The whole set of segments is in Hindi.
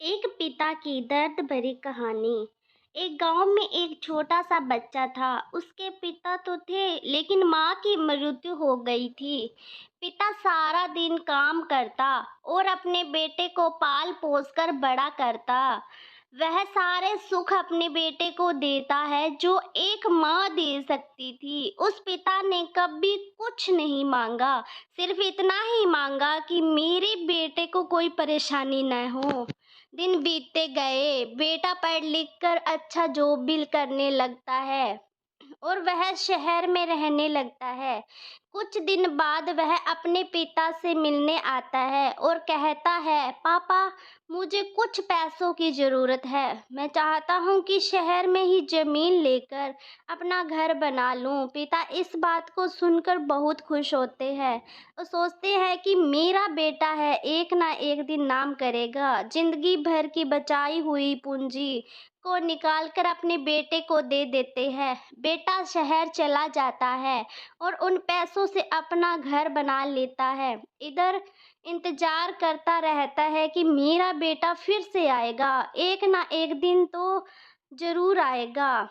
एक पिता की दर्द भरी कहानी। एक गांव में एक छोटा सा बच्चा था। उसके पिता तो थे, लेकिन माँ की मृत्यु हो गई थी। पिता सारा दिन काम करता और अपने बेटे को पाल पोस कर बड़ा करता। वह सारे सुख अपने बेटे को देता है जो एक माँ दे सकती थी। उस पिता ने कभी कुछ नहीं मांगा, सिर्फ इतना ही मांगा कि मेरे बेटे को कोई परेशानी न हो। दिन बीतते गए, बेटा पढ़ लिख कर अच्छा जॉब भी करने लगता है और वह शहर में रहने लगता है। कुछ दिन बाद वह अपने पिता से मिलने आता है और कहता है, पापा, मुझे कुछ पैसों की ज़रूरत है। मैं चाहता हूँ कि शहर में ही ज़मीन लेकर अपना घर बना लूँ। पिता इस बात को सुनकर बहुत खुश होते हैं और सोचते हैं कि मेरा बेटा है, एक ना एक दिन नाम करेगा। जिंदगी भर की बचाई हुई पूंजी को निकालकर अपने बेटे को दे देते हैं। बेटा शहर चला जाता है और उन पैसों से अपना घर बना लेता है। इधर इंतजार करता रहता है कि मेरा बेटा फिर से आएगा, एक ना एक दिन तो जरूर आएगा,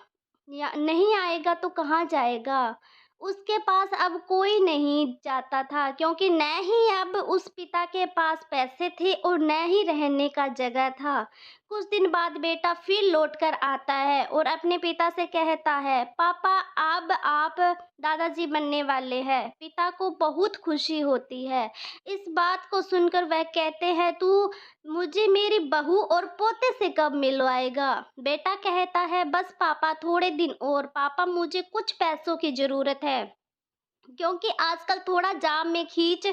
या नहीं आएगा तो कहाँ जाएगा। उसके पास अब कोई नहीं जाता था, क्योंकि न ही अब उस पिता के पास पैसे थे और न ही रहने का जगह था। कुछ दिन बाद बेटा फिर लौट कर आता है और अपने पिता से कहता है, पापा, अब आप दादाजी बनने वाले हैं। पिता को बहुत खुशी होती है। इस बात को सुनकर वह कहते हैं, तू मुझे मेरी बहू और पोते से कब मिलवाएगा। बेटा कहता है, बस पापा, थोड़े दिन और। पापा, मुझे कुछ पैसों की ज़रूरत है, क्योंकि आजकल थोड़ा जाम में खींच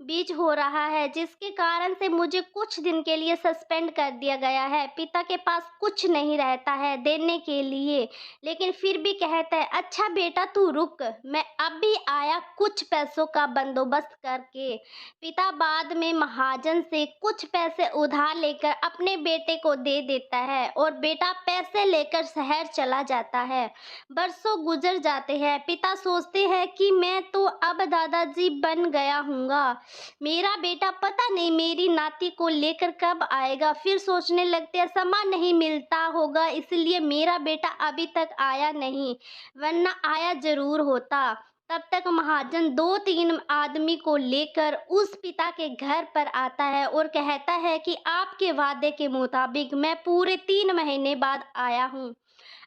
बीच हो रहा है, जिसके कारण से मुझे कुछ दिन के लिए सस्पेंड कर दिया गया है। पिता के पास कुछ नहीं रहता है देने के लिए, लेकिन फिर भी कहता है, अच्छा बेटा तू रुक, मैं अभी आया कुछ पैसों का बंदोबस्त करके। पिता बाद में महाजन से कुछ पैसे उधार लेकर अपने बेटे को दे देता है और बेटा पैसे लेकर शहर चला जाता है। बरसों गुजर जाते हैं। पिता सोचते हैं कि मैं तो अब दादाजी बन गया हूँगा, मेरा बेटा पता नहीं मेरी नाती को लेकर कब आएगा। फिर सोचने लगते हैं, समय नहीं मिलता होगा इसलिए मेरा बेटा अभी तक आया नहीं, वरना आया जरूर होता। तब तक महाजन दो तीन आदमी को लेकर उस पिता के घर पर आता है और कहता है कि आपके वादे के मुताबिक मैं पूरे 3 महीने बाद आया हूँ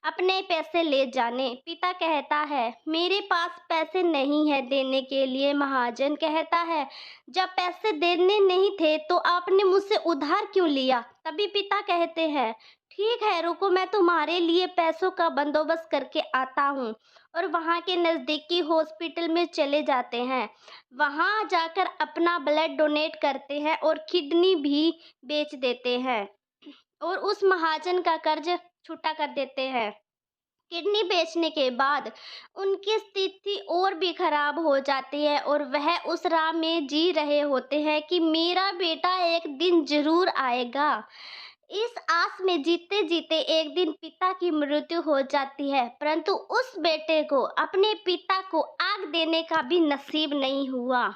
अपने पैसे ले जाने। पिता कहता है, मेरे पास पैसे नहीं है देने के लिए। महाजन कहता है, जब पैसे देने नहीं थे तो आपने मुझसे उधार क्यों लिया। तभी पिता कहते हैं, ठीक है, रुको, मैं तुम्हारे लिए पैसों का बंदोबस्त करके आता हूँ। और वहाँ के नज़दीकी हॉस्पिटल में चले जाते हैं। वहाँ जाकर अपना ब्लड डोनेट करते हैं और किडनी भी बेच देते हैं और उस महाजन का कर्ज छुटा कर देते हैं। किडनी बेचने के बाद उनकी स्थिति और भी खराब हो जाती है और वह उस राह में जी रहे होते हैं कि मेरा बेटा एक दिन जरूर आएगा। इस आस में जीते जीते एक दिन पिता की मृत्यु हो जाती है, परंतु उस बेटे को अपने पिता को आग देने का भी नसीब नहीं हुआ।